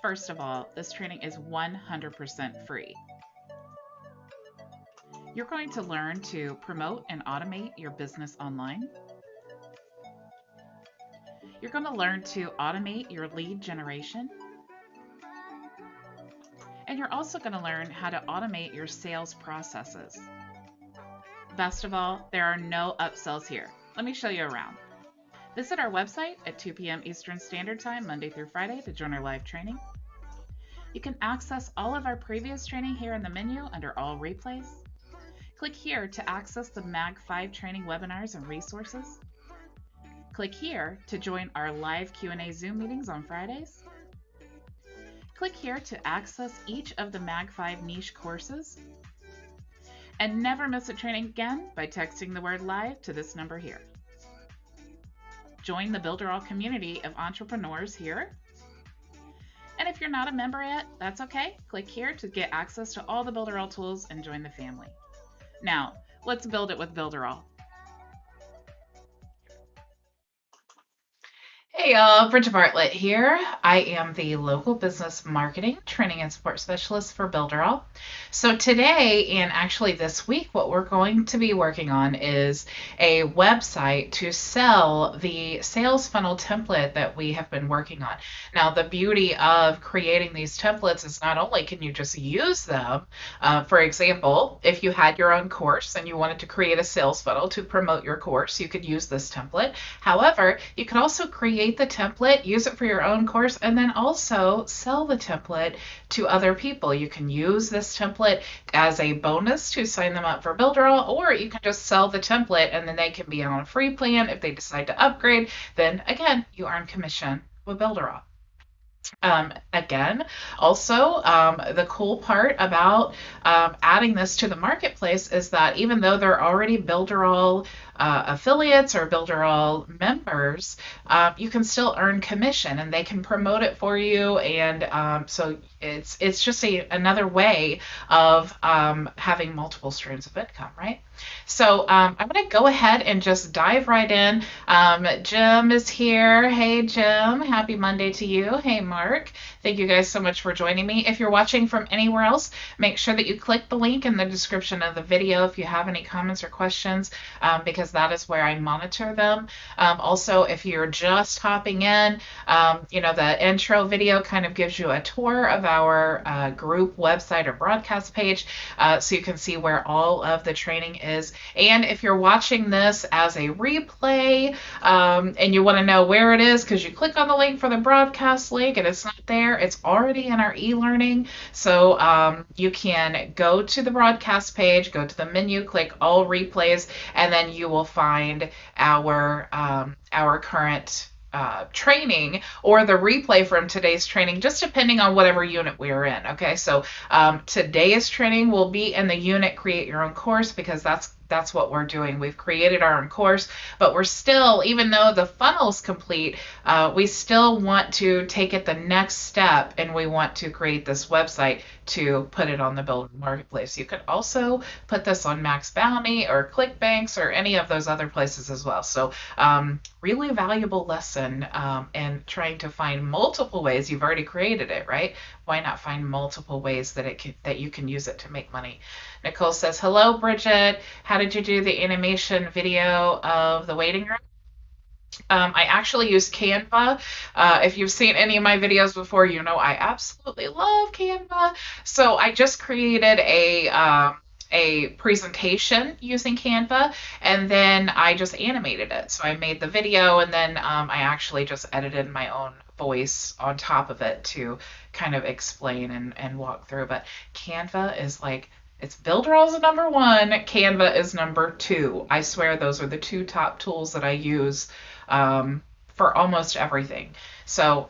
First of all, this training is 100% free. You're going to learn to promote and automate your business online. You're going to learn to automate your lead generation. And you're also going to learn how to automate your sales processes. Best of all, there are no upsells here. Let me show you around. Visit our website at 2 p.m. Eastern Standard Time, Monday through Friday, to join our live training. You can access all of our previous training here in the menu under All Replays. Click here to access the MAG 5 training webinars and resources. Click here to join our live Q&A Zoom meetings on Fridays. Click here to access each of the MAG 5 niche courses. And never miss a training again by texting the word live to this number here. Join the Builderall community of entrepreneurs here. And if you're not a member yet, that's okay. Click here to get access to all the Builderall tools and join the family. Now, let's build it with Builderall. Hey y'all, Bridget Bartlett here. I am the local business marketing, training, and support specialist for Builderall. So today, and actually this week, what we're going to be working on is a website to sell the sales funnel template that we have been working on. Now, the beauty of creating these templates is not only can you just use them, for example, if you had your own course and you wanted to create a sales funnel to promote your course, you could use this template. However, you could also create the template, use it for your own course, and then also sell the template to other people. You can use this template as a bonus to sign them up for Builderall, or you can just sell the template and then they can be on a free plan. If they decide to upgrade, then again, you earn commission with Builderall. Again, also, the cool part about adding this to the marketplace is that even though they're already Builderall affiliates or Builderall members, you can still earn commission and they can promote it for you. And so it's just another way of having multiple streams of income, right? So I'm going to go ahead and just dive right in. Jim is here. Hey, Jim. Happy Monday to you. Hey, Mark. Thank you guys so much for joining me. If you're watching from anywhere else, make sure that you click the link in the description of the video if you have any comments or questions, because that is where I monitor them. Also, if you're just hopping in, the intro video kind of gives you a tour of our group website or broadcast page, so you can see where all of the training is. And if you're watching this as a replay and you want to know where it is because you click on the link for the broadcast link and it's not there, it's already in our e-learning. So you can go to the broadcast page, go to the menu, click all replays, and then you will find our current training or the replay from today's training, just depending on whatever unit we are in. Okay, so today's training will be in the unit Create Your Own Course, because that's what we're doing. We've created our own course, but we're still, even though the funnel's complete, we still want to take it the next step, and we want to create this website to put it on the Builder Marketplace. You could also put this on Max Bounty or ClickBanks or any of those other places as well. So really valuable lesson in trying to find multiple ways. You've already created it, right? Why not find multiple ways that you can use it to make money? Nicole says, hello, Bridget. How did you do the animation video of the waiting room? I actually used Canva. If you've seen any of my videos before, you know I absolutely love Canva. So I just created a presentation using Canva, and then I just animated it. So I made the video, and then I actually just edited my own voice on top of it to kind of explain and walk through. But Canva is like, it's Builderall's number one, Canva is number two. I swear those are the two top tools that I use for almost everything. So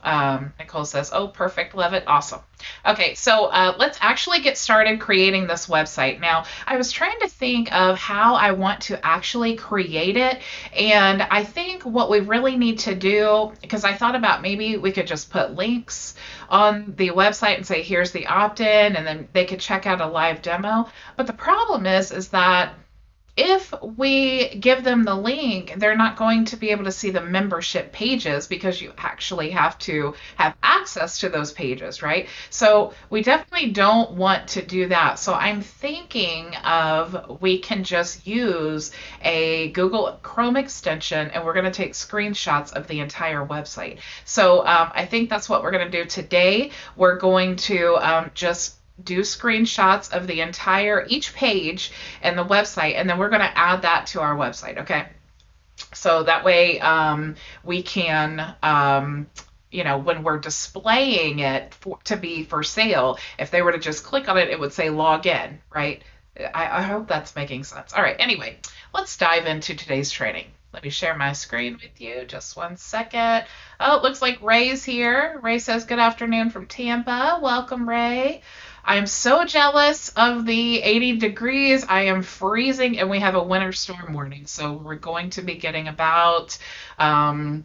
Nicole says, oh, perfect, love it, awesome. Okay, so let's actually get started creating this website. Now, I was trying to think of how I want to actually create it, and I think what we really need to do, because I thought about maybe we could just put links on the website and say, here's the opt-in, and then they could check out a live demo. But the problem is that if we give them the link, they're not going to be able to see the membership pages because you actually have to have access to those pages, right? So we definitely don't want to do that. So I'm thinking of we can just use a Google Chrome extension and we're going to take screenshots of the entire website. So I think that's what we're going to do today. We're going to just do screenshots of the entire each page and the website, and then we're going to add that to our website. Okay, so that way we can when we're displaying it to be for sale, if they were to just click on it, it would say log in, right? I hope that's making sense. All right, anyway, let's dive into today's training. Let me share my screen with you. Just one second. Oh, it looks like Ray's here. Ray says good afternoon from Tampa. Welcome, Ray. I'm so jealous of the 80 degrees. I am freezing, and we have a winter storm warning. So we're going to be getting about 7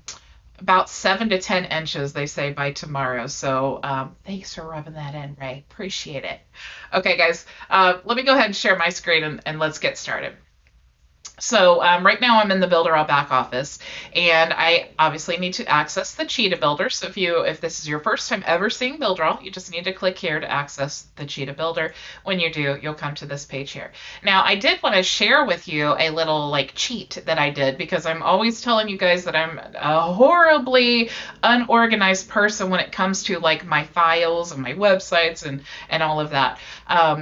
to 10 inches, they say, by tomorrow. So thanks for rubbing that in, Ray. Appreciate it. Okay, guys, let me go ahead and share my screen, and let's get started. So right now I'm in the Builderall back office, and I obviously need to access the Cheetah Builder. So if this is your first time ever seeing Builderall, you just need to click here to access the Cheetah Builder. When you do, you'll come to this page here. Now, I did want to share with you a little cheat that I did, because I'm always telling you guys that I'm a horribly unorganized person when it comes to my files and my websites and all of that.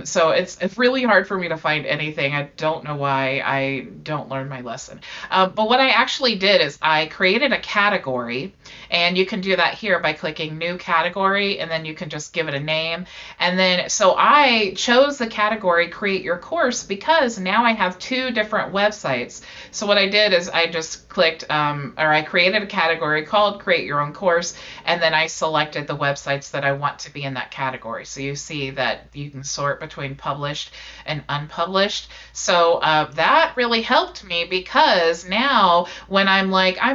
So it's really hard for me to find anything. I don't know why I don't learn my lesson. But what I actually did is I created a category, and you can do that here by clicking new category, and then you can just give it a name. And then, so I chose the category create your course because now I have two different websites. So what I did is I just clicked, I created a category called create your own course, and then I selected the websites that I want to be in that category. So you see that you can sort between published and unpublished. So that really helped me, because now when I'm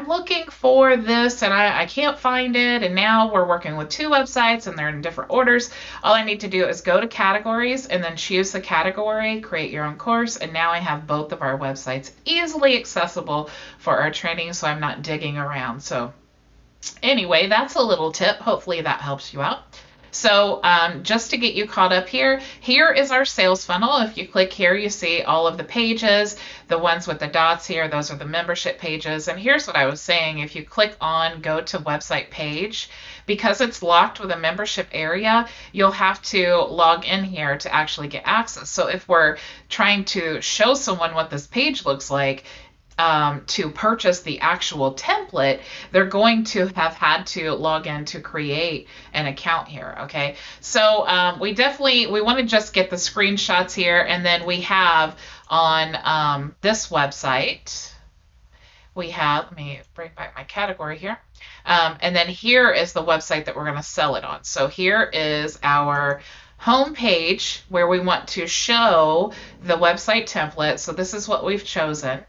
looking for this and I can't find it, and now we're working with two websites and they're in different orders, all I need to do is go to categories and then choose the category, create your own course, and now I have both of our websites easily accessible for our training, so I'm not digging around. So anyway, that's a little tip. Hopefully that helps you out. So just to get you caught up here is our sales funnel. If you click here, you see all of the pages. The ones with the dots here, those are the membership pages. And here's what I was saying. If you click on go to website page, because it's locked with a membership area, you'll have to log in here to actually get access. So if we're trying to show someone what this page looks like, to purchase the actual template, they're going to have had to log in to create an account here. Okay, so we want to just get the screenshots here, and then we have on this website, let me bring back my category here, and then here is the website that we're going to sell it on. So here is our home page where we want to show the website template. So this is what we've chosen.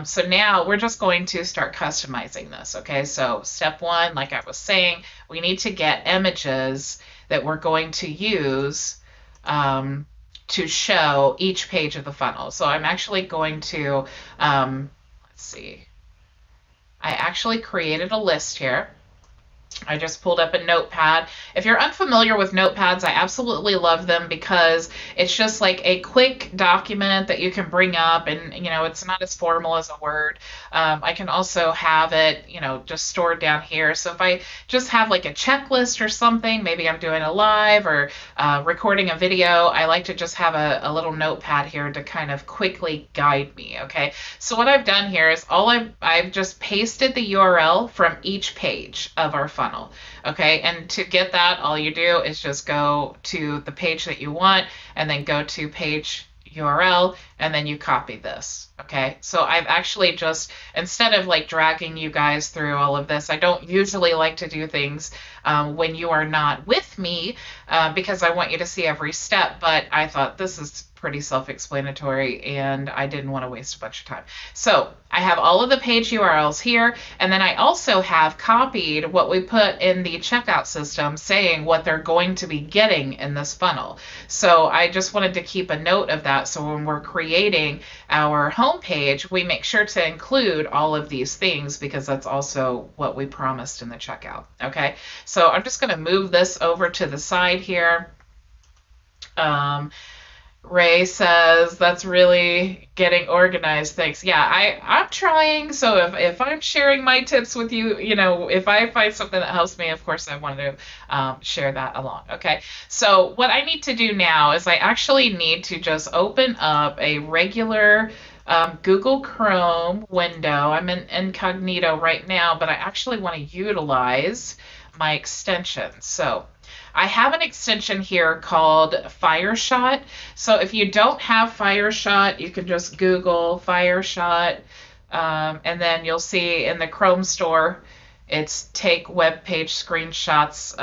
So now we're just going to start customizing this. Okay, so step one, like I was saying, we need to get images that we're going to use to show each page of the funnel. So I'm actually going to, let's see, I actually created a list here. I just pulled up a notepad. If you're unfamiliar with notepads, I absolutely love them, because it's just like a quick document that you can bring up, and it's not as formal as a Word. I can also have it just stored down here. So if I just have a checklist or something, maybe I'm doing a live or recording a video, I like to just have a little notepad here to kind of quickly guide me. Okay, so what I've done here is I've just pasted the URL from each page of our funnel. Okay, and to get that, all you do is just go to the page that you want, and then go to page URL, and then you copy this. Okay, so I've actually just, instead of dragging you guys through all of this, I don't usually like to do things when you are not with me, because I want you to see every step, but I thought this is pretty self-explanatory, and I didn't want to waste a bunch of time. So I have all of the page URLs here, and then I also have copied what we put in the checkout system saying what they're going to be getting in this funnel. So I just wanted to keep a note of that, so when we're creating our homepage, we make sure to include all of these things because that's also what we promised in the checkout. Okay, so I'm just going to move this over to the side here. Ray says that's really getting organized. Thanks. Yeah, I'm trying. So if I'm sharing my tips with you, if I find something that helps me, of course I want to share that along. Okay. So what I need to do now is I actually need to just open up a regular Google Chrome window. I'm in incognito right now, but I actually want to utilize my extensions. So I have an extension here called FireShot. So if you don't have FireShot, you can just Google FireShot, and then you'll see in the Chrome store, it's take web page screenshots.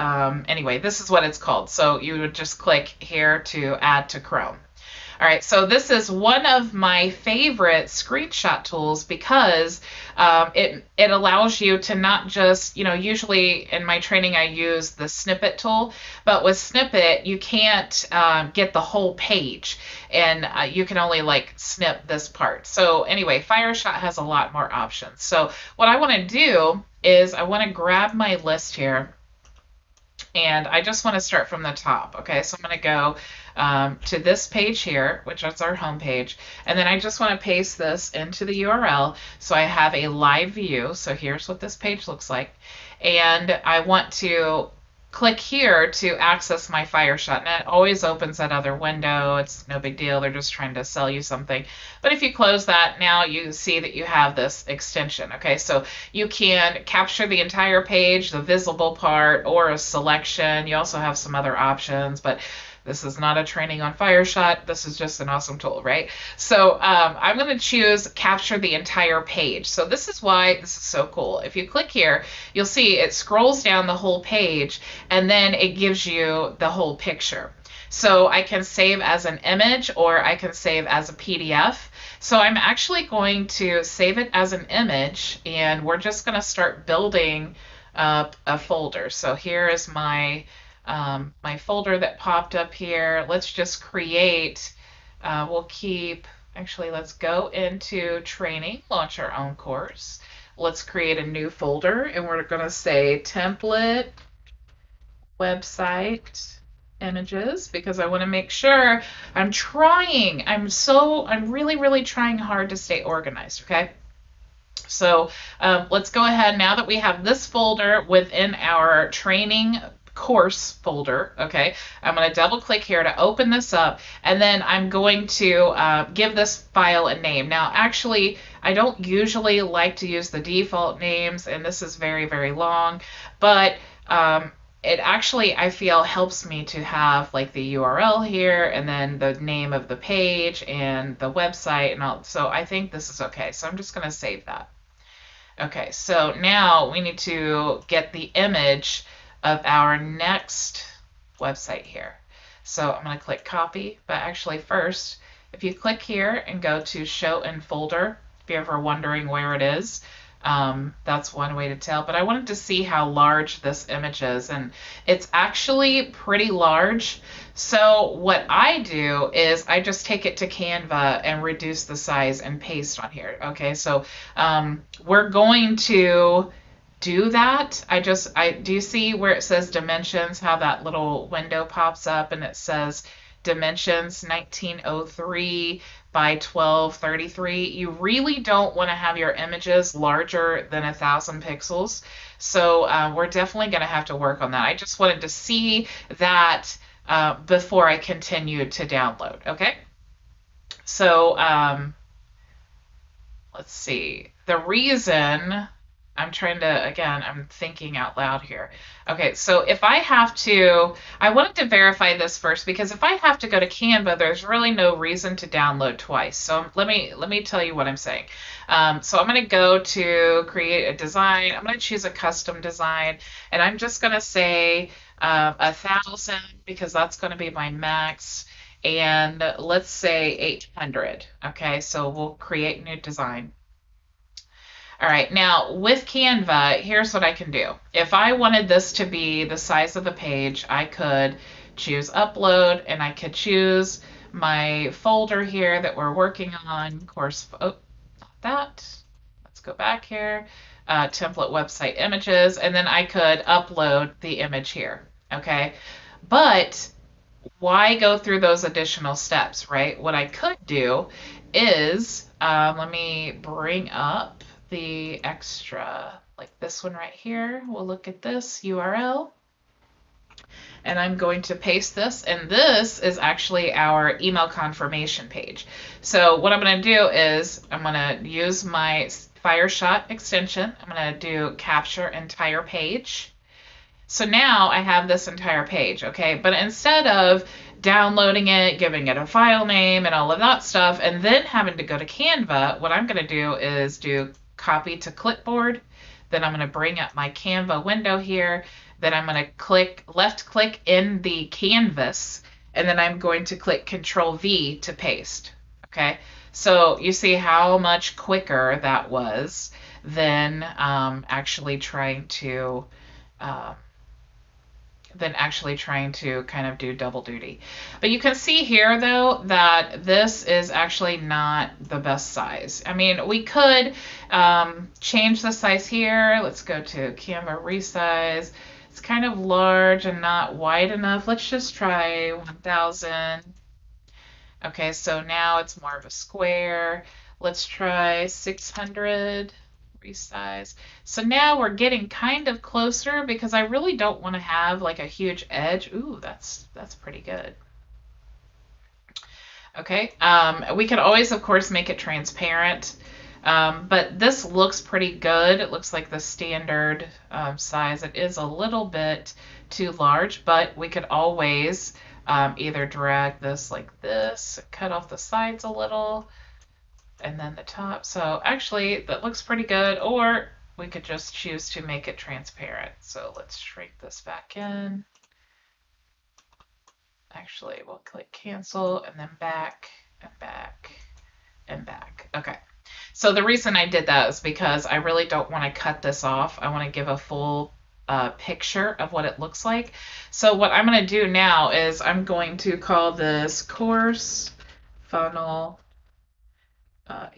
Anyway, this is what it's called. So you would just click here to add to Chrome. All right, so this is one of my favorite screenshot tools because it allows you to not just, usually in my training I use the snippet tool, but with snippet you can't get the whole page, and you can only snip this part. So anyway, FireShot has a lot more options. So what I want to do is I want to grab my list here, and I just want to start from the top. Okay, so I'm going to go to this page here, which is our home page, and then I just want to paste this into the URL so I have a live view. So here's what this page looks like, and I want to click here to access my FireShot. And it always opens that other window. It's no big deal. They're just trying to sell you something. But if you close that, now you see that you have this extension. Okay, so you can capture the entire page, the visible part, or a selection. You also have some other options, but this is not a training on FireShot. This is just an awesome tool, right? So I'm going to choose capture the entire page. So this is why this is so cool. If you click here, you'll see it scrolls down the whole page, and then it gives you the whole picture. So I can save as an image, or I can save as a PDF. So I'm actually going to save it as an image, and we're just going to start building up a folder. So here is my my folder that popped up here. Let's just create, let's go into training, launch our own course. Let's create a new folder, and we're going to say template, website, images, because I want to make sure I'm really, really trying hard to stay organized, okay? So let's go ahead, now that we have this folder within our training course folder. Okay, I'm going to double click here to open this up, and then I'm going to give this file a name. Now actually I don't usually like to use the default names, and this is very, very long, but it actually, I feel, helps me to have the URL here, and then the name of the page and the website and all. So I think this is okay, so I'm just going to save that. Okay, so now we need to get the image of our next website here. So I'm going to click copy, but actually first, if you click here and go to show in folder, if you're ever wondering where it is, that's one way to tell. But I wanted to see how large this image is, and it's actually pretty large. So what I do is I just take it to Canva and reduce the size and paste on here. Okay, so we're going to do that. Do you see where it says dimensions, how that little window pops up and it says dimensions 1903 by 1233? You really don't want to have your images larger than 1,000 pixels. So we're definitely going to have to work on that. I just wanted to see that before I continued to download. Okay. So let's see. The reason I'm trying to, again, I'm thinking out loud here. Okay, so if I have to, I wanted to verify this first, because if I have to go to Canva, there's really no reason to download twice. So let me tell you what I'm saying. So I'm going to go to create a design. I'm going to choose a custom design, and I'm just going to say 1,000, because that's going to be my max. and let's say 800. Okay, so we'll create new design. All right, now with Canva, here's what I can do. If I wanted this to be the size of the page, I could choose upload and I could choose my folder here that we're working on, course, oh, not that. Let's go back here, template website images, and then I could upload the image here, okay? But why go through those additional steps, right? What I could do is, let me bring up the extra, like this one right here. We'll look at this URL. And I'm going to paste this, and this is actually our email confirmation page. So what I'm going to do is I'm going to use my Fireshot extension. I'm going to do capture entire page. So now I have this entire page, okay? But instead of downloading it, giving it a file name and all of that stuff, and then having to go to Canva, what I'm going to do is do copy to clipboard. Then I'm going to bring up my Canva window here. Then I'm going to left click in the canvas, and then I'm going to click Control V to paste, okay? So you see how much quicker that was than actually trying to kind of do double duty. But you can see here though that this is actually not the best size. I mean, we could change the size here. Let's go to Canva resize. It's kind of large and not wide enough. Let's just try 1000. Okay, so now it's more of a square. Let's try 600. Resize. So now we're getting kind of closer because I really don't want to have like a huge edge. Ooh, that's pretty good. Okay, we can always, of course, make it transparent, but this looks pretty good. It looks like the standard size. It is a little bit too large, but we could always either drag this like this, cut off the sides a little, and then the top. So actually that looks pretty good, or we could just choose to make it transparent. So let's shrink this back in. Actually, we'll click cancel and then back and back and back. Okay. So the reason I did that is because I really don't want to cut this off. I want to give a full picture of what it looks like. So what I'm going to do now is I'm going to call this course funnel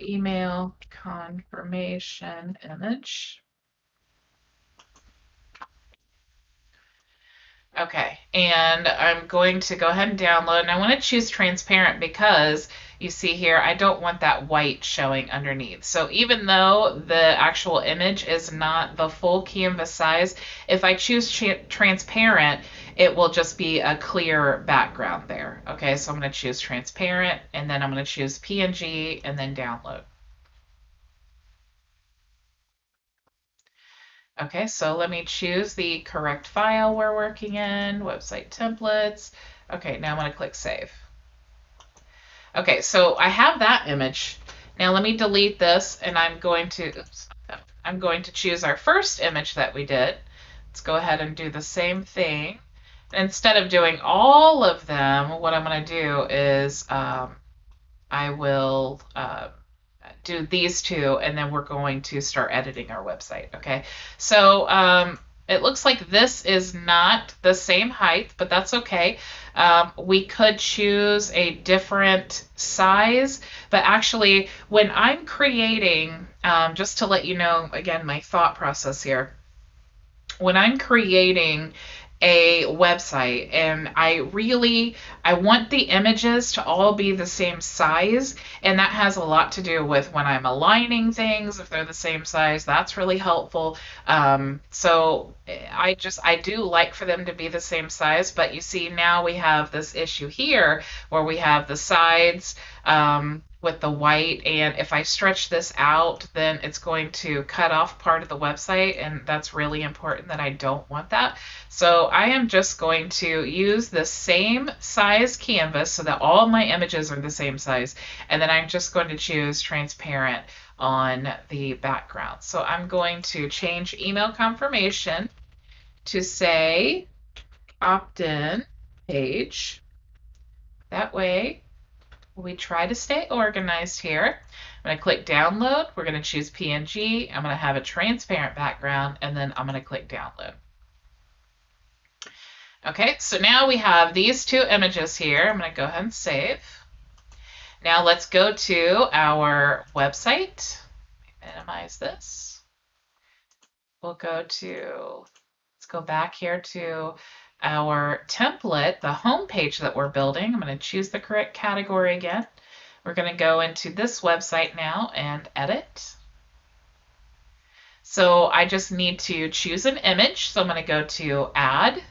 email confirmation image. Okay, and I'm going to go ahead and download, and I want to choose transparent because you see here, I don't want that white showing underneath. So even though the actual image is not the full canvas size, if I choose transparent, it will just be a clear background there. Okay, so I'm going to choose transparent, and then I'm going to choose PNG, and then download. Okay, so let me choose the correct file we're working in, website templates. Okay, now I'm going to click save. Okay, so I have that image. Now let me delete this, and I'm going to choose our first image that we did. Let's go ahead and do the same thing. Instead of doing all of them, what I'm going to do is I will do these two, and then we're going to start editing our website. Okay, so it looks like this is not the same height, but that's okay. We could choose a different size, but actually when I'm creating, just to let you know, again, my thought process here, when I'm creating a website and I want the images to all be the same size, and that has a lot to do with when I'm aligning things. If they're the same size, that's really helpful. So I do like for them to be the same size, but you see now we have this issue here where we have the sides with the white, and if I stretch this out, then it's going to cut off part of the website, and that's really important that I don't want that. So I am just going to use the same size canvas so that all my images are the same size, and then I'm just going to choose transparent on the background. So I'm going to change email confirmation to say opt-in page. That way we try to stay organized here. I'm going to click download. We're going to choose PNG. I'm going to have a transparent background, and then I'm going to click download. Okay, so now we have these two images here. I'm going to go ahead and save. Now let's go to our website. Minimize this. We'll go to, let's go back here to our template, the home page that we're building. I'm going to choose the correct category again. We're going to go into this website now and edit. So I just need to choose an image. So I'm going to go to add.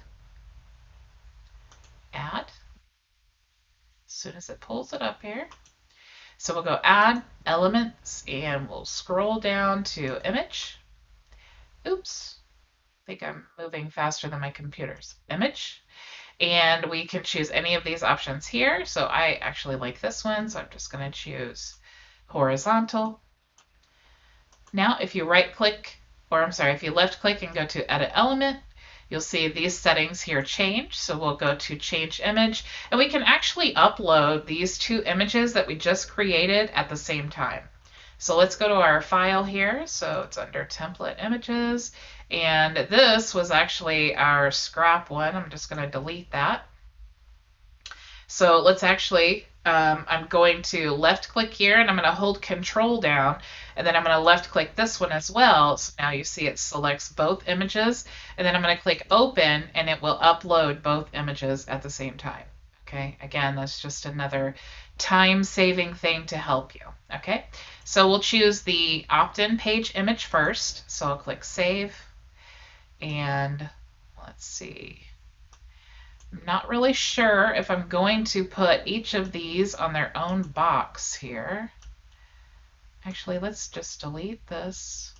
Add. As soon as it pulls it up here. So we'll go add elements and we'll scroll down to image. Oops. I think I'm moving faster than my computer's. Image. And we can choose any of these options here. So I actually like this one, so I'm just going to choose horizontal. Now, if you right click, or I'm sorry, if you left click and go to edit element, you'll see these settings here change. So we'll go to change image, and we can actually upload these two images that we just created at the same time. So let's go to our file here. So it's under template images, and this was actually our scrap one. I'm just going to delete that. So let's actually, I'm going to left click here, and I'm going to hold control down, and then I'm going to left click this one as well. So now you see it selects both images, and then I'm going to click open, and it will upload both images at the same time. Okay, again, that's just another time-saving thing to help you. Okay, so we'll choose the opt-in page image first. So I'll click save, and let's see. I'm not really sure if I'm going to put each of these on their own box here. Actually, let's just delete this.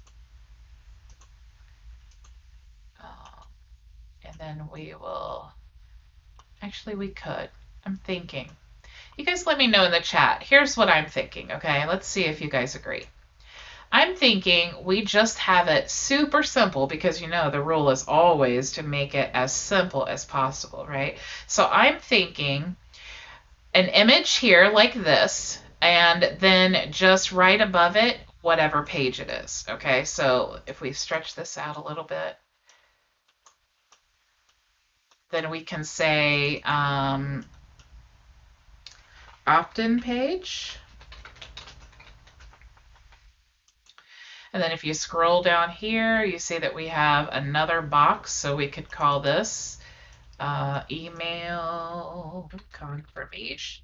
And then we will, actually we could. I'm thinking. You guys let me know in the chat. Here's what I'm thinking, okay? Let's see if you guys agree. I'm thinking we just have it super simple because, you know, the rule is always to make it as simple as possible, right? So I'm thinking an image here like this, and then just right above it, whatever page it is, okay? So if we stretch this out a little bit, then we can say opt-in page. And then if you scroll down here, you see that we have another box. So we could call this email confirmation.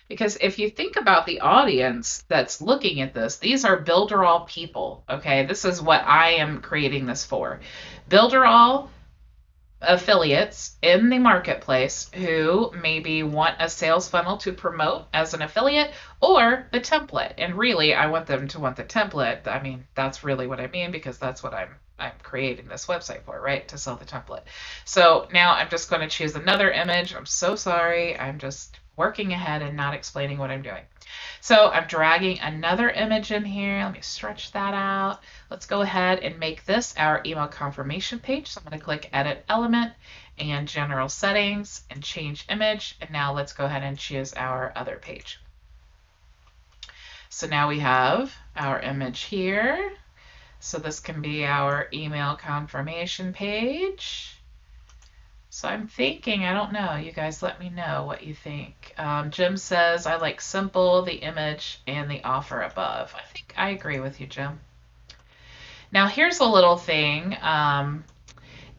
Because if you think about the audience that's looking at this, these are Builderall people, okay? This is what I am creating this for. Builderall affiliates in the marketplace who maybe want a sales funnel to promote as an affiliate, or the template. And really, I want them to want the template. I mean, that's really what I mean, because that's what I'm creating this website for, right? To sell the template. So now I'm just going to choose another image. I'm so sorry. I'm just working ahead and not explaining what I'm doing. So I'm dragging another image in here. Let me stretch that out. Let's go ahead and make this our email confirmation page. So I'm going to click Edit Element and General Settings and Change Image. And now let's go ahead and choose our other page. So now we have our image here. So this can be our email confirmation page. So I'm thinking, I don't know, you guys let me know what you think. Jim says, I like simple, the image, and the offer above. I think I agree with you, Jim. Now here's a little thing.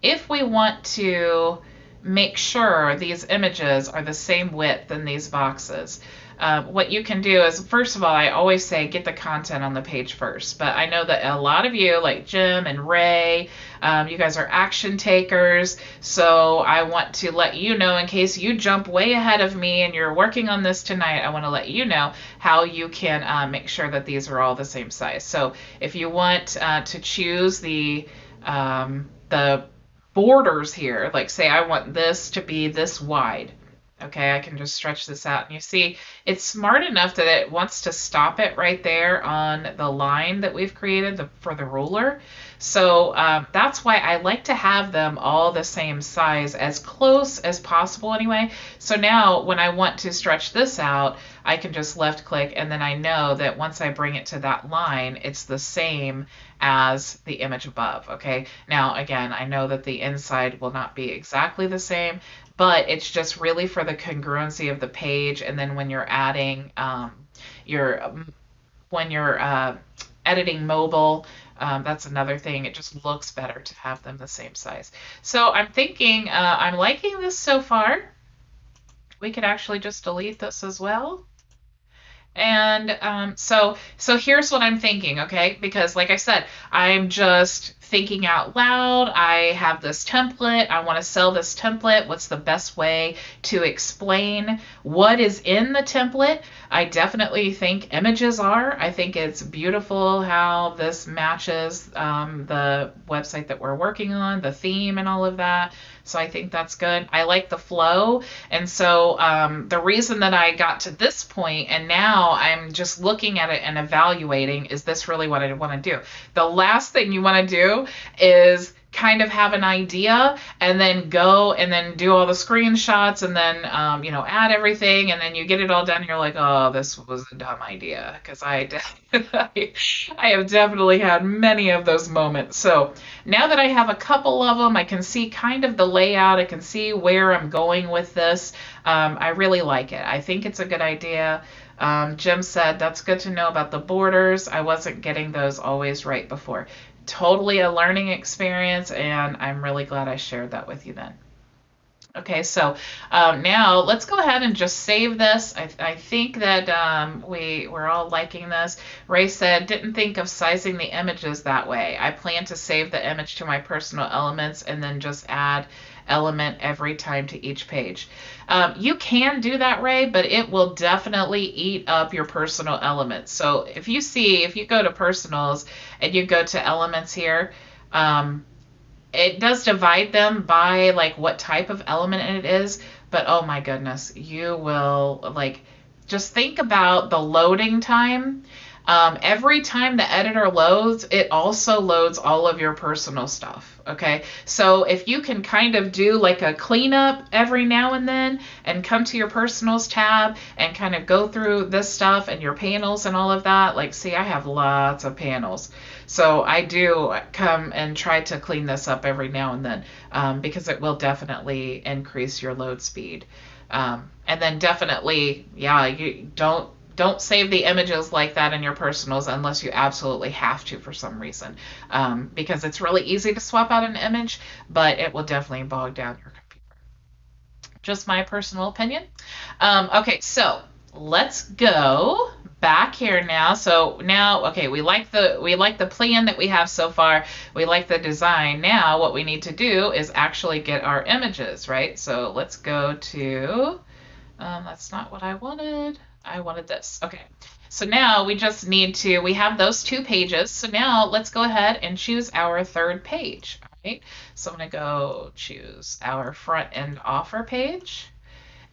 If we want to make sure these images are the same width in these boxes, what you can do is, first of all, I always say get the content on the page first. But I know that a lot of you, like Jim and Ray, you guys are action takers. So I want to let you know, in case you jump way ahead of me and you're working on this tonight, I want to let you know how you can make sure that these are all the same size. So if you want to choose the borders here, like say I want this to be this wide. Okay, I can just stretch this out, and you see it's smart enough that it wants to stop it right there on the line that we've created for the ruler. So that's why I like to have them all the same size, as close as possible anyway. So now when I want to stretch this out, I can just left click, and then I know that once I bring it to that line, it's the same as the image above. Okay, now again, I know that the inside will not be exactly the same, but it's just really for the congruency of the page. And then when you're adding your when you're editing mobile, that's another thing. It just looks better to have them the same size. So I'm thinking, I'm liking this so far. We could actually just delete this as well. And so here's what I'm thinking, okay? Because like I said, I'm just thinking out loud. I have this template. I want to sell this template. What's the best way to explain what is in the template? I definitely think images are. I think it's beautiful how this matches the website that we're working on, the theme and all of that. So I think that's good. I like the flow. And so the reason that I got to this point and now I'm just looking at it and evaluating, is this really what I want to do? The last thing you want to do is kind of have an idea and then go and then do all the screenshots and then add everything, and then you get it all done and you're like, oh, this was a dumb idea, because I have definitely had many of those moments. So now that I have a couple of them, I can see kind of the layout, I can see where I'm going with this. I really like it. I think it's a good idea. Jim said that's good to know about the borders. I wasn't getting those always right before. Totally a learning experience, and I'm really glad I shared that with you then. Okay, so now let's go ahead and just save this. I think that we're all liking this. Ray said, didn't think of sizing the images that way. I plan to save the image to my personal elements and then just add element every time to each page. You can do that, Ray, but it will definitely eat up your personal elements. So if you go to personals and you go to elements here, it does divide them by like what type of element it is, but oh my goodness, you will just think about the loading time. Every time the editor loads, it also loads all of your personal stuff. Okay, so if you can kind of do like a cleanup every now and then and come to your personals tab and kind of go through this stuff and your panels and all of that, like, see, I have lots of panels. So I do come and try to clean this up every now and then because it will definitely increase your load speed. And then definitely, yeah, you don't save the images like that in your personals unless you absolutely have to for some reason, because it's really easy to swap out an image, but it will definitely bog down your computer. Just my personal opinion. Okay, so let's go back here now. So now, okay, we like the plan that we have so far. We like the design. Now what we need to do is actually get our images, right? So let's go to, that's not what I wanted. I wanted this. Okay, so now we just need to, we have those 2 pages. So now let's go ahead and choose our 3rd page. All right, so I'm going to go choose our front end offer page.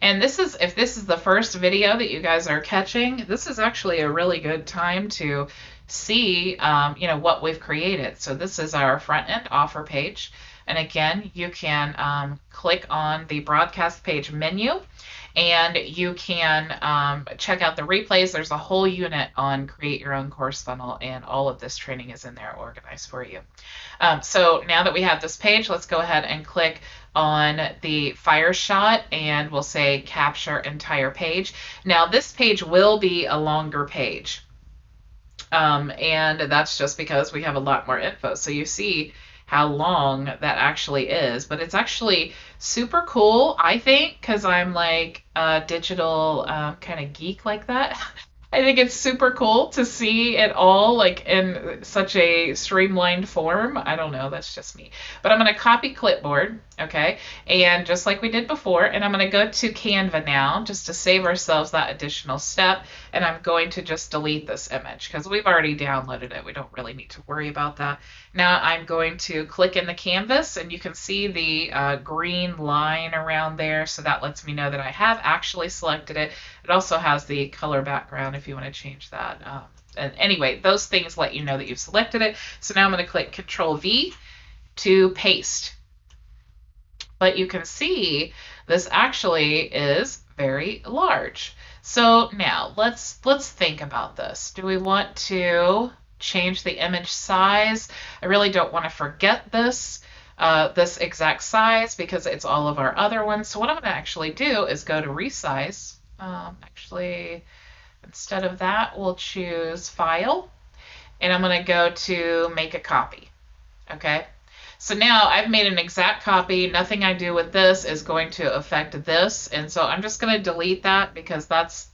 And if this is the first video that you guys are catching, this is actually a really good time to see, what we've created. So this is our front end offer page. And again, you can click on the broadcast page menu, and you can check out the replays. There's a whole unit on create your own course funnel, and all of this training is in there organized for you. So now that we have this page, let's go ahead and click on the fire shot, and we'll say capture entire page. Now this page will be a longer page, and that's just because we have a lot more info. So you see how long that actually is, but it's actually super cool, I think, because I'm like a digital kind of geek like that. I think it's super cool to see it all like in such a streamlined form. I don't know, that's just me. But I'm going to copy clipboard, okay? And just like we did before, and I'm going to go to Canva now just to save ourselves that additional step. And I'm going to just delete this image because we've already downloaded it. We don't really need to worry about that. Now I'm going to click in the canvas, and you can see the green line around there. So that lets me know that I have actually selected it. It also has the color background if you want to change that And anyway, those things let you know that you've selected it. So now I'm going to click Control V to paste. But you can see this actually is very large. So now let's think about this. Do we want to change the image size? I really don't want to forget this exact size because it's all of our other ones. So what I'm going to actually do is go to resize. Actually, instead of that, we'll choose File, and I'm going to go to Make a Copy. Okay. So now I've made an exact copy. Nothing I do with this is going to affect this. And so I'm just going to delete that because that's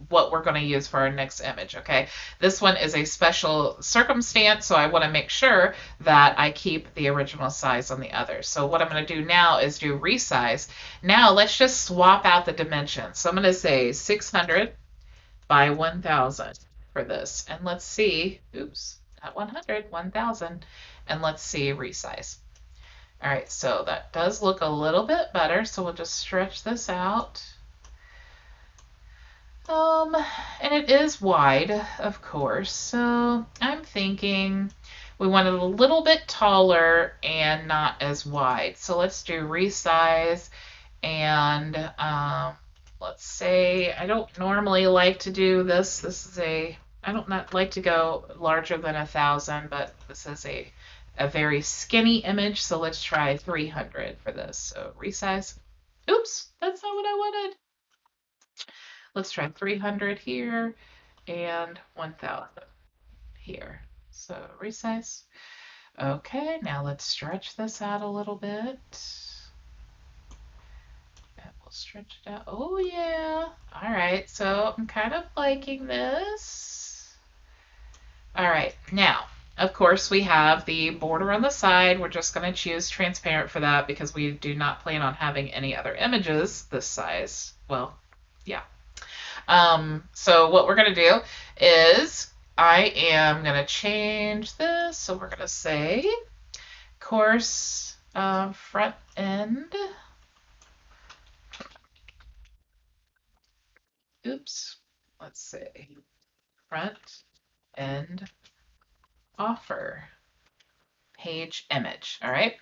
what we're going to use for our next image. Okay. This one is a special circumstance, so I want to make sure that I keep the original size on the others. So what I'm going to do now is do resize. Now let's just swap out the dimensions. So I'm going to say 600 by 1000 for this. And let's see, oops, not 100, 1000. And let's see resize. All right, so that does look a little bit better. So we'll just stretch this out. And it is wide, of course. So I'm thinking we want it a little bit taller and not as wide. So let's do resize, and let's say I don't normally like to do this. I don't not like to go larger than 1000, but this is a very skinny image, so let's try 300 for this. So resize. Oops, that's not what I wanted. Let's try 300 here and 1000 here. So resize. Okay, now let's stretch this out a little bit. And we'll stretch it out. Oh yeah. All right, so I'm kind of liking this. All right, now, of course, we have the border on the side. We're just going to choose transparent for that because we do not plan on having any other images this size. Well, yeah. So what we're going to do is I am going to change this. So we're going to say course front end. Oops. Let's say front end offer page image. All right.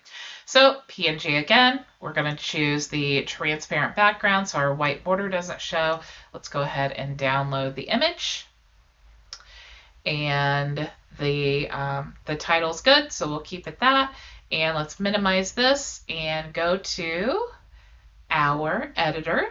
So PNG again, we're going to choose the transparent background so our white border doesn't show. Let's go ahead and download the image. And the title's good, so we'll keep it that. And let's minimize this and go to our editor.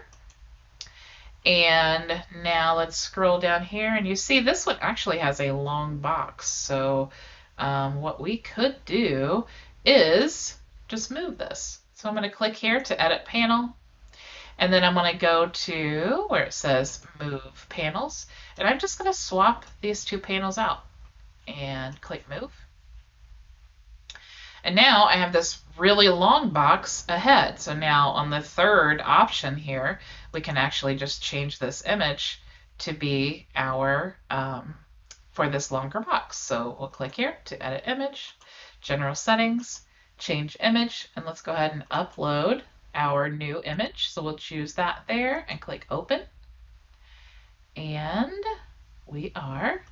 And now let's scroll down here, and you see this one actually has a long box. So what we could do is just move this. So I'm going to click here to edit panel, and then I'm going to go to where it says move panels, and I'm just going to swap these two panels out and click move. And now I have this really long box ahead. So now on the third option here, we can actually just change this image to be our, for this longer box. So we'll click here to edit image, general settings, change image, and let's go ahead and upload our new image. So we'll choose that there and click open. And we are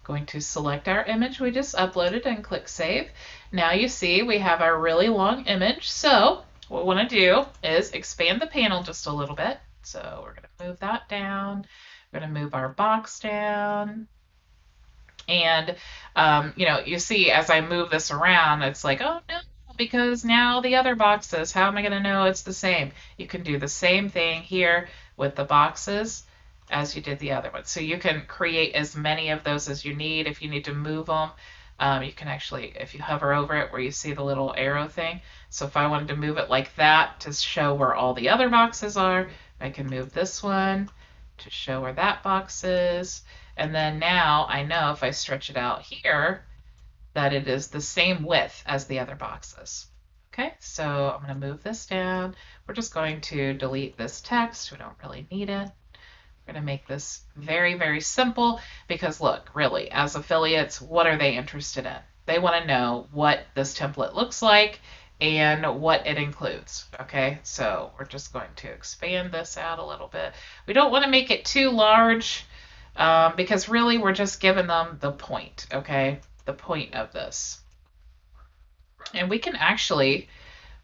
going to select our image we just uploaded and click save. Now you see we have our really long image. So what we want to do is expand the panel just a little bit. So we're going to move that down. We're going to move our box down. And, you see as I move this around, it's like, oh no, because now the other boxes, how am I going to know it's the same? You can do the same thing here with the boxes as you did the other one. So you can create as many of those as you need. If you need to move them, you can actually, if you hover over it where you see the little arrow thing. So if I wanted to move it like that to show where all the other boxes are, I can move this one to show where that box is. And then now I know if I stretch it out here that it is the same width as the other boxes. Okay, so I'm going to move this down. We're just going to delete this text. We don't really need it. We're going to make this very, very simple because look, really, as affiliates, what are they interested in? They want to know what this template looks like and what it includes. Okay, so we're just going to expand this out a little bit. We don't want to make it too large because really we're just giving them the point, okay? The point of this. And we can actually,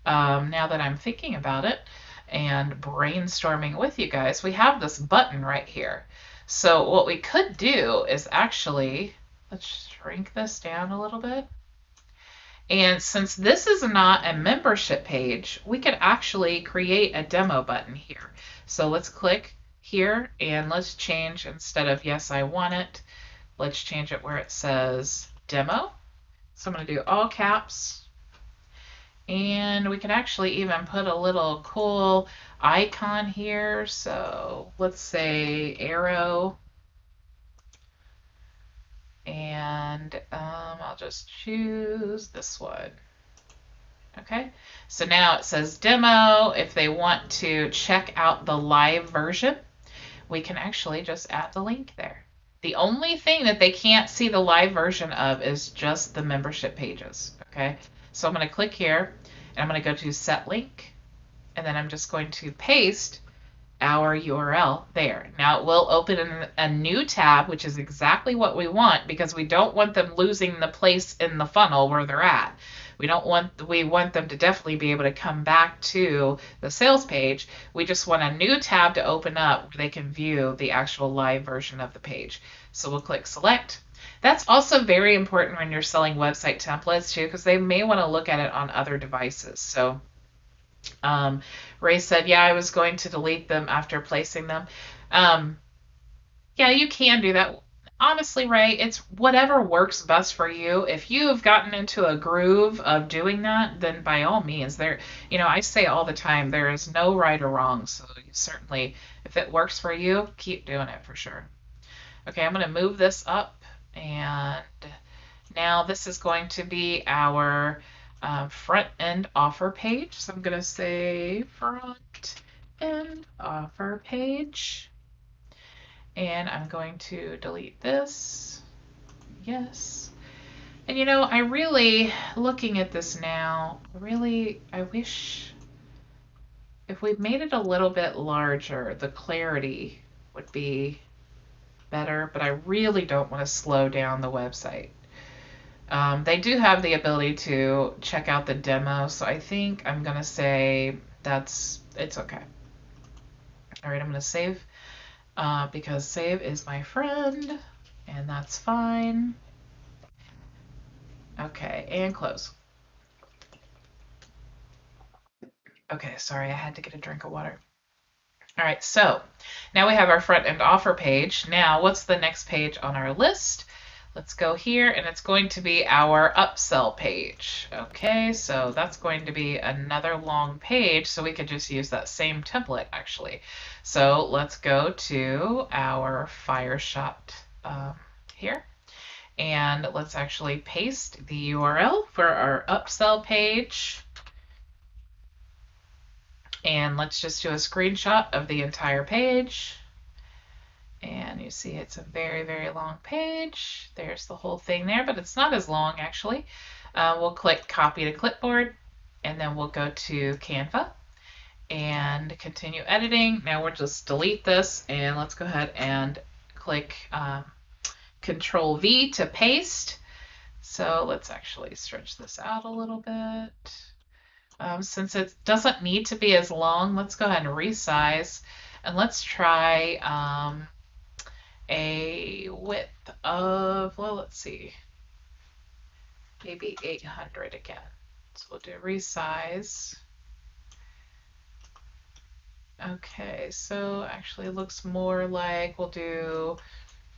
now that I'm thinking about it and brainstorming with you guys, we have this button right here. So what we could do is actually, let's shrink this down a little bit. And since this is not a membership page, we could actually create a demo button here. So let's click here and let's change, instead of yes, I want it, let's change it where it says demo. So I'm going to do all caps. And we can actually even put a little cool icon here. So let's say arrow. And I'll just choose this one. Okay, so now it says demo. If they want to check out the live version, we can actually just add the link there. The only thing that they can't see the live version of is just the membership pages. Okay, so I'm going to click here and I'm going to go to set link, and then I'm just going to paste our URL there. Now it will open a new tab, which is exactly what we want, because we don't want them losing the place in the funnel where they're at. We want them to definitely be able to come back to the sales page. We just want a new tab to open up where they can view the actual live version of the page. So we'll click select. That's also very important when you're selling website templates too, because they may want to look at it on other devices. So Ray said, yeah, I was going to delete them after placing them. Yeah, you can do that. Honestly, Ray, it's whatever works best for you. If you've gotten into a groove of doing that, then by all means, I say all the time, there is no right or wrong. So you certainly, if it works for you, keep doing it for sure. Okay, I'm going to move this up, and now this is going to be our front end offer page. So I'm going to say front end offer page. And I'm going to delete this. Yes. And I really, looking at this now, I wish if we made it a little bit larger, the clarity would be better, but I really don't want to slow down the website. They do have the ability to check out the demo, so I think I'm going to say it's okay. All right, I'm going to save. Because save is my friend, and that's fine. Okay, and close. Okay, sorry, I had to get a drink of water. All right, so now we have our front end offer page. Now, what's the next page on our list? Let's go here, and it's going to be our upsell page. Okay, so that's going to be another long page, so we could just use that same template, actually. So let's go to our Fireshot here, and let's actually paste the URL for our upsell page. And let's just do a screenshot of the entire page. And you see it's a very, very long page. There's the whole thing there, but it's not as long actually. We'll click copy to clipboard, and then we'll go to Canva and continue editing. Now we'll just delete this, and let's go ahead and click Control V to paste. So let's actually stretch this out a little bit. Since it doesn't need to be as long, let's go ahead and resize, and let's try a width of, well, let's see, maybe 800 again. So we'll do resize. Okay, so actually it looks more like we'll do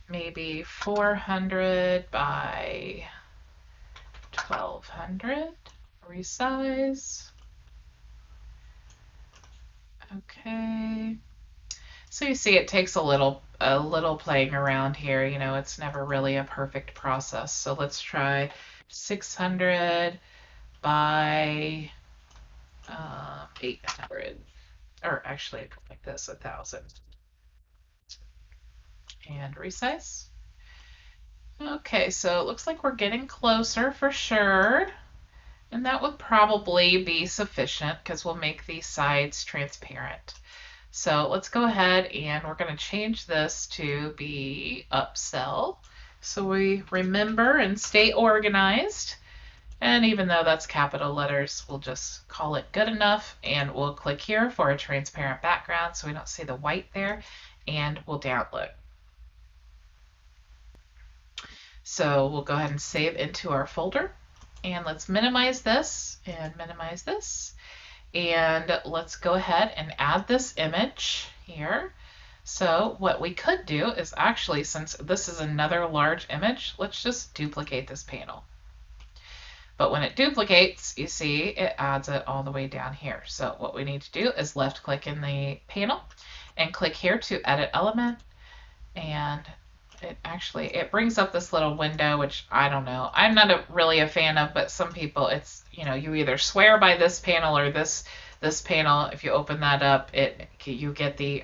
maybe 400 by 1200. Resize. Okay. So you see it takes a little playing around here. It's never really a perfect process. So let's try 600 by 800. Or actually, like this, 1,000. And resize. Okay, so it looks like we're getting closer for sure. And that would probably be sufficient because we'll make these sides transparent. So let's go ahead and we're going to change this to be Upsell. So we remember and stay organized. And even though that's capital letters, we'll just call it good enough, and we'll click here for a transparent background so we don't see the white there, and we'll download. So we'll go ahead and save into our folder, and let's minimize this and minimize this. And let's go ahead and add this image here. So what we could do is actually, since this is another large image, let's just duplicate this panel. But when it duplicates, you see it adds it all the way down here. So what we need to do is left click in the panel and click here to edit element. And it brings up this little window, which I don't know. I'm not really a fan of, but some people, it's, you either swear by this panel or this panel. If you open that up, you get the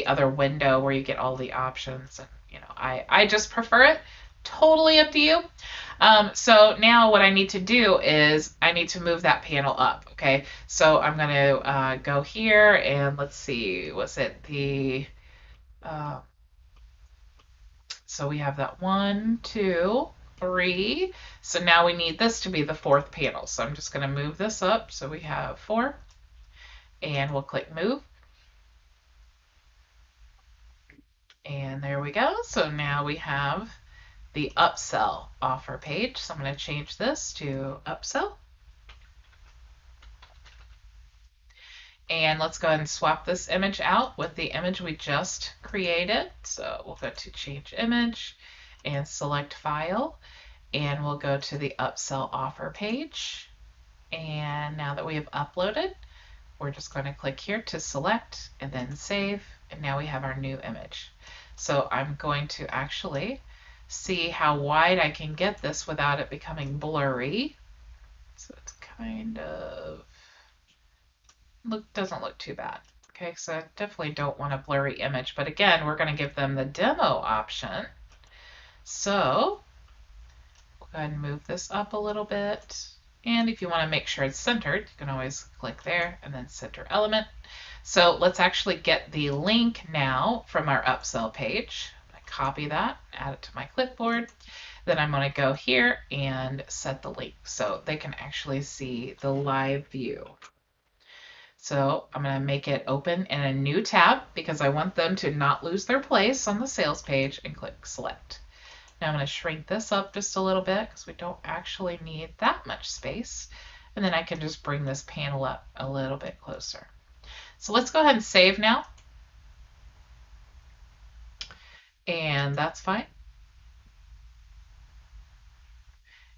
other window where you get all the options. And I just prefer it. Totally up to you. So now what I need to do is I need to move that panel up. Okay, so I'm going to go here and let's see, was it the so we have that 1, 2, 3. So now we need this to be the 4th panel. So I'm just going to move this up. So we have 4, and we'll click move. And there we go. So now we have the upsell offer page. So I'm going to change this to upsell. And let's go ahead and swap this image out with the image we just created. So we'll go to change image and select file, and we'll go to the upsell offer page. And now that we have uploaded, we're just going to click here to select and then save. And now we have our new image. So I'm going to actually see how wide I can get this without it becoming blurry. So it's kind of doesn't look too bad. Okay, so I definitely don't want a blurry image, but again, we're going to give them the demo option. So we'll go ahead and move this up a little bit. And if you want to make sure it's centered, you can always click there and then center element. So let's actually get the link now from our upsell page. I'm going to copy that, add it to my clipboard. Then I'm going to go here and set the link so they can actually see the live view. So I'm going to make it open in a new tab because I want them to not lose their place on the sales page, and click select. Now I'm going to shrink this up just a little bit because we don't actually need that much space. And then I can just bring this panel up a little bit closer. So let's go ahead and save now. And that's fine.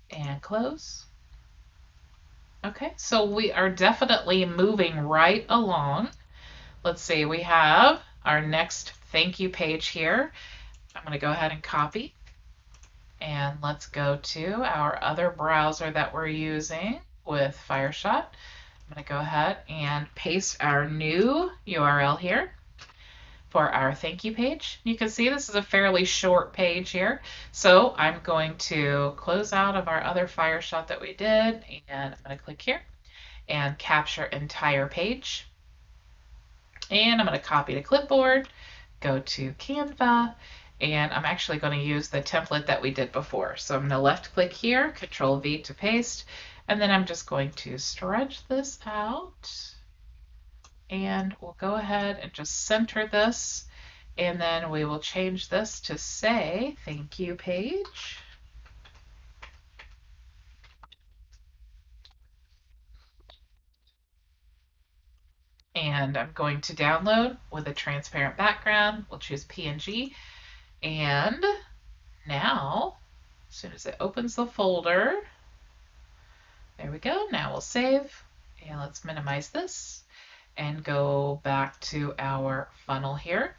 And close. Okay, so we are definitely moving right along. Let's see, we have our next thank you page here. I'm going to go ahead and copy. And let's go to our other browser that we're using with Fireshot. I'm going to go ahead and paste our new URL here for our thank you page. You can see this is a fairly short page here. So I'm going to close out of our other Fireshot that we did, and I'm going to click here and capture entire page. And I'm going to copy to clipboard, go to Canva, and I'm actually going to use the template that we did before. So I'm going to left click here, Control V to paste, and then I'm just going to stretch this out. And we'll go ahead and just center this, and then we will change this to say thank you page. And I'm going to download with a transparent background. We'll choose PNG. And now, as soon as it opens the folder, there we go. Now we'll save, and let's minimize this and go back to our funnel here.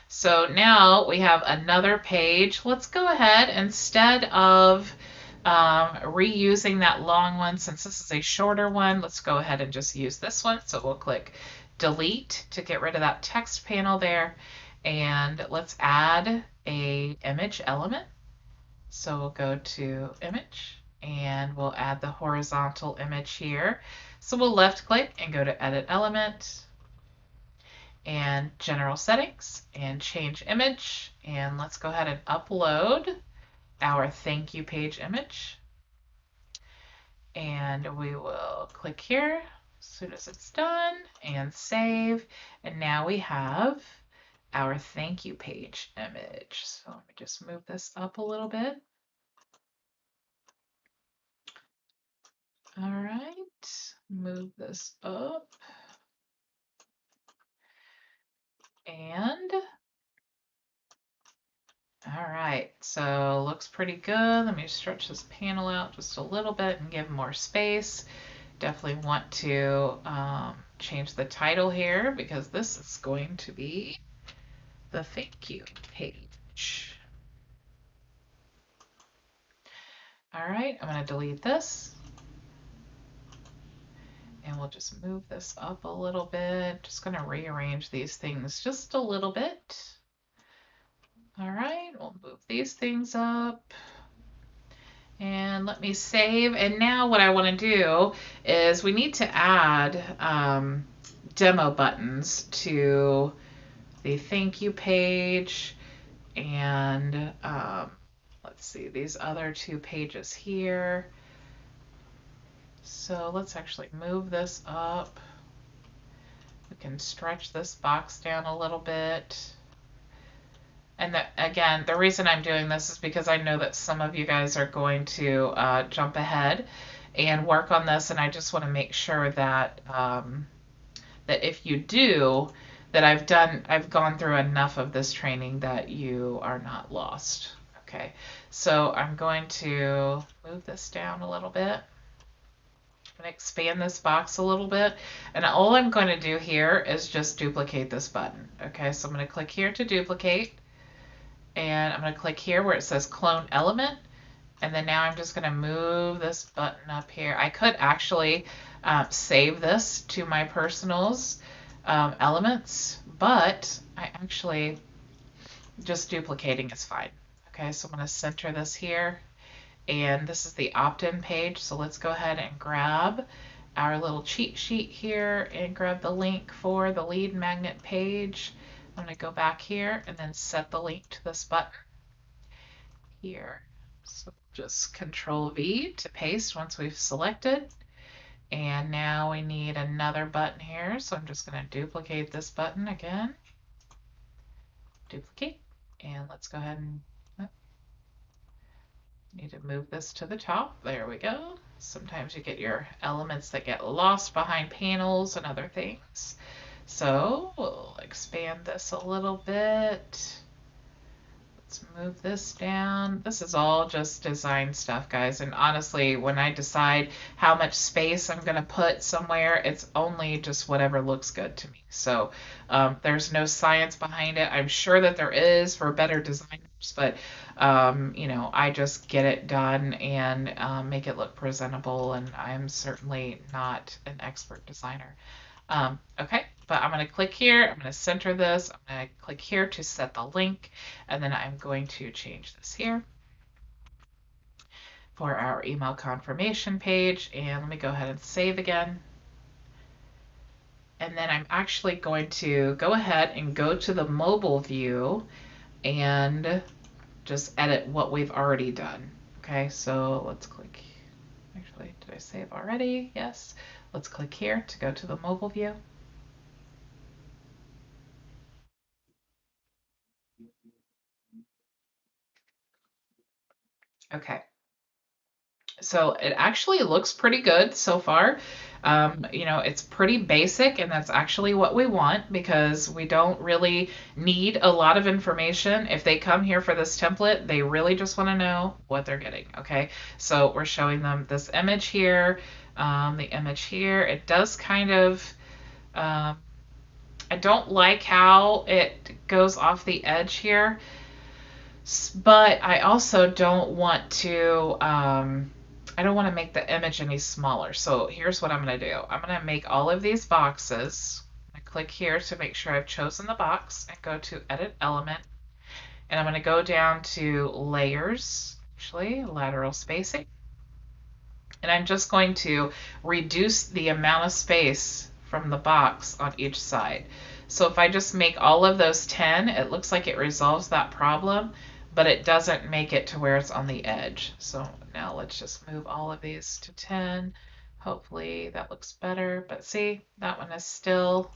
So now we have another page. Let's go ahead, instead of reusing that long one, since this is a shorter one, let's go ahead and just use this one. So we'll click delete to get rid of that text panel there, and let's add a image element. So we'll go to image, and we'll add the horizontal image here. So we'll left click and go to edit element, and general settings and change image. And let's go ahead and upload our thank you page image. And we will click here as soon as it's done and save. And now we have our thank you page image. So let me just move this up a little bit. All right, move this up. And all right, so looks pretty good. Let me stretch this panel out just a little bit and give more space. Definitely want to change the title here because this is going to be the thank you page. All right, I'm going to delete this. And we'll just move this up a little bit. Just going to rearrange these things just a little bit. All right, we'll move these things up. And let me save. And now what I want to do is we need to add demo buttons to the thank you page. And let's see, these other two pages here. So let's actually move this up. We can stretch this box down a little bit. And again, the reason I'm doing this is because I know that some of you guys are going to jump ahead and work on this, and I just want to make sure that that if you do, that I've gone through enough of this training that you are not lost. Okay, so I'm going to move this down a little bit. I'm going to expand this box a little bit, and all I'm going to do here is just duplicate this button. Okay, so I'm going to click here to duplicate, and I'm going to click here where it says clone element, and then now I'm just going to move this button up here. I could actually save this to my personals elements, but I actually just duplicating is fine. Okay, so I'm going to center this here. And this is the opt-in page, so let's go ahead and grab our little cheat sheet here and grab the link for the lead magnet page. I'm going to go back here and then set the link to this button here. So just Control V to paste once we've selected. And now we need another button here, so I'm just going to duplicate this button again. Duplicate, and let's go ahead and need to move this to the top. There we go. Sometimes you get your elements that get lost behind panels and other things. So we'll expand this a little bit. Let's move this down. This is all just design stuff, guys. And honestly, when I decide how much space I'm going to put somewhere, it's only just whatever looks good to me. So there's no science behind it. I'm sure that there is for better designers, but you know, I just get it done and make it look presentable. And I'm certainly not an expert designer. Okay, but I'm going to click here, I'm going to center this, I'm going to click here to set the link, and then I'm going to change this here for our email confirmation page, and let me go ahead and save again. And then I'm actually going to go ahead and go to the mobile view and just edit what we've already done. Okay, so let's click, actually, did I save already? Yes. Let's click here to go to the mobile view. Okay. So it actually looks pretty good so far. You know, it's pretty basic, and that's actually what we want because we don't really need a lot of information. If they come here for this template, they really just want to know what they're getting. Okay, so we're showing them this image here, the image here. It does kind of, I don't like how it goes off the edge here, but I also don't want to, I don't want to make the image any smaller. So here's what I'm going to do. I'm going to make all of these boxes. I click here to make sure I've chosen the box and go to Edit Element. And I'm going to go down to Layers, actually, Lateral Spacing. And I'm just going to reduce the amount of space from the box on each side. So if I just make all of those 10, it looks like it resolves that problem, but it doesn't make it to where it's on the edge. So now let's just move all of these to 10. Hopefully that looks better, but see, that one is still,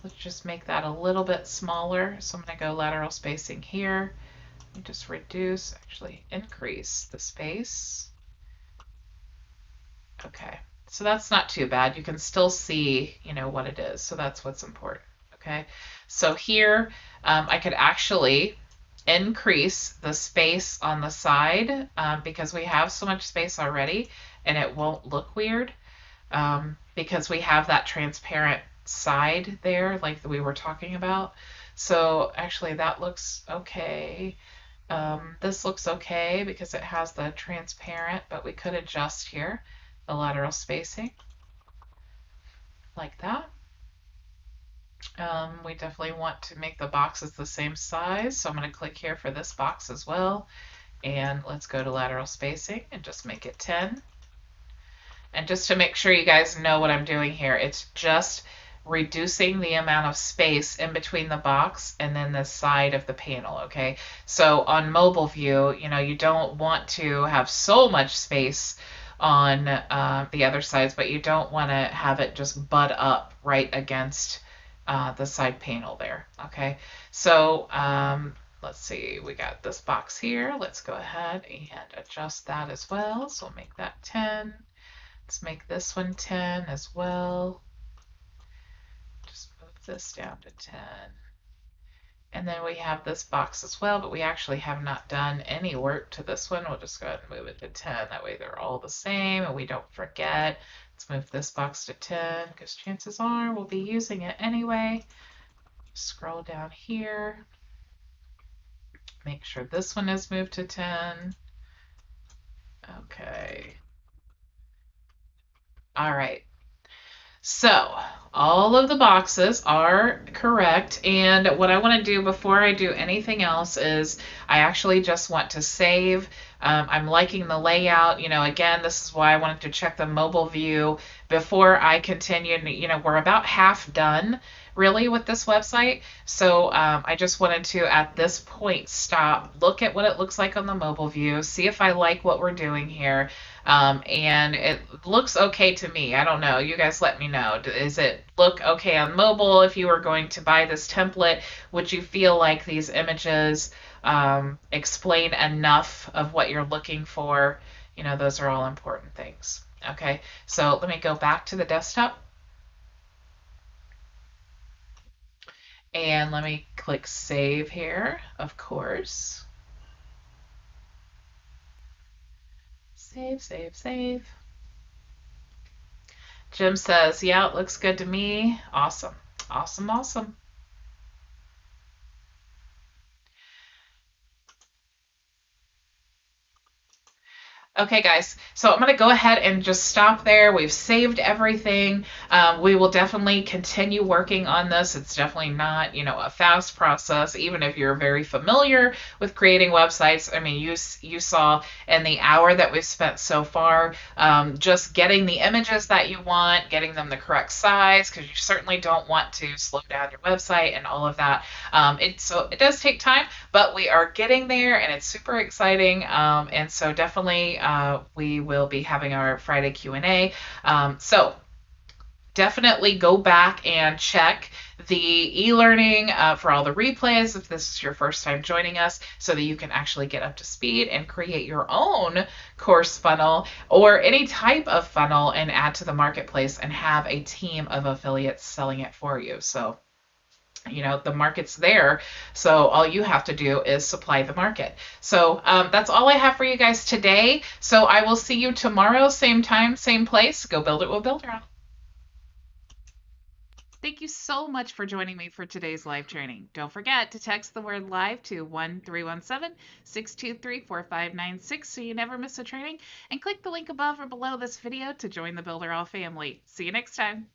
let's just make that a little bit smaller. So I'm going to go lateral spacing here and just reduce, actually increase the space. Okay, so that's not too bad. You can still see, you know, what it is. So that's what's important. Okay, so here I could actually increase the space on the side because we have so much space already, and it won't look weird because we have that transparent side there like we were talking about. So actually that looks okay. This looks okay because it has the transparent, but we could adjust here the lateral spacing like that. We definitely want to make the boxes the same size, so I'm going to click here for this box as well, and let's go to lateral spacing and just make it 10. And just to make sure you guys know what I'm doing here, it's just reducing the amount of space in between the box and then the side of the panel, okay? So on mobile view, you know, you don't want to have so much space on the other sides, but you don't want to have it just butt up right against the side panel there, okay? So let's see, we got this box here. Let's go ahead and adjust that as well. So we'll make that 10. Let's make this one 10 as well. Just move this down to 10. And then we have this box as well, but we actually have not done any work to this one. We'll just go ahead and move it to 10. That way they're all the same and we don't forget. Let's move this box to 10 because chances are we'll be using it anyway. Scroll down here. Make sure this one is moved to 10. Okay. All right. So all of the boxes are correct, and what I want to do before I do anything else is I actually just want to save. I'm liking the layout. You know, again, this is why I wanted to check the mobile view before I continue. You know, we're about half done really with this website, so I just wanted to at this point stop, look at what it looks like on the mobile view, see if I like what we're doing here. And it looks okay to me. I don't know. You guys let me know. Does it look okay on mobile? If you were going to buy this template, would you feel like these images explain enough of what you're looking for? You know, those are all important things. Okay, so let me go back to the desktop. And let me click save here, of course. Save, save, save. Jim says, yeah, it looks good to me. Awesome. Awesome, awesome. Okay, guys, so I'm going to go ahead and just stop there. We've saved everything. We will definitely continue working on this. It's definitely not, you know, a fast process, even if you're very familiar with creating websites. I mean, you saw in the hour that we've spent so far, just getting the images that you want, getting them the correct size, because you certainly don't want to slow down your website and all of that. So it does take time, but we are getting there, and it's super exciting. And so definitely we will be having our Friday Q&A. So definitely go back and check the e-learning for all the replays if this is your first time joining us, so that you can actually get up to speed and create your own course funnel or any type of funnel and add to the marketplace and have a team of affiliates selling it for you. So you know, the market's there, so all you have to do is supply the market. So that's all I have for you guys today. So I will see you tomorrow, same time, same place. Go build it with Builderall. Thank you so much for joining me for today's live training. Don't forget to text the word live to 1-317-623-4596 so you never miss a training, and click the link above or below this video to join the Builderall family. See you next time.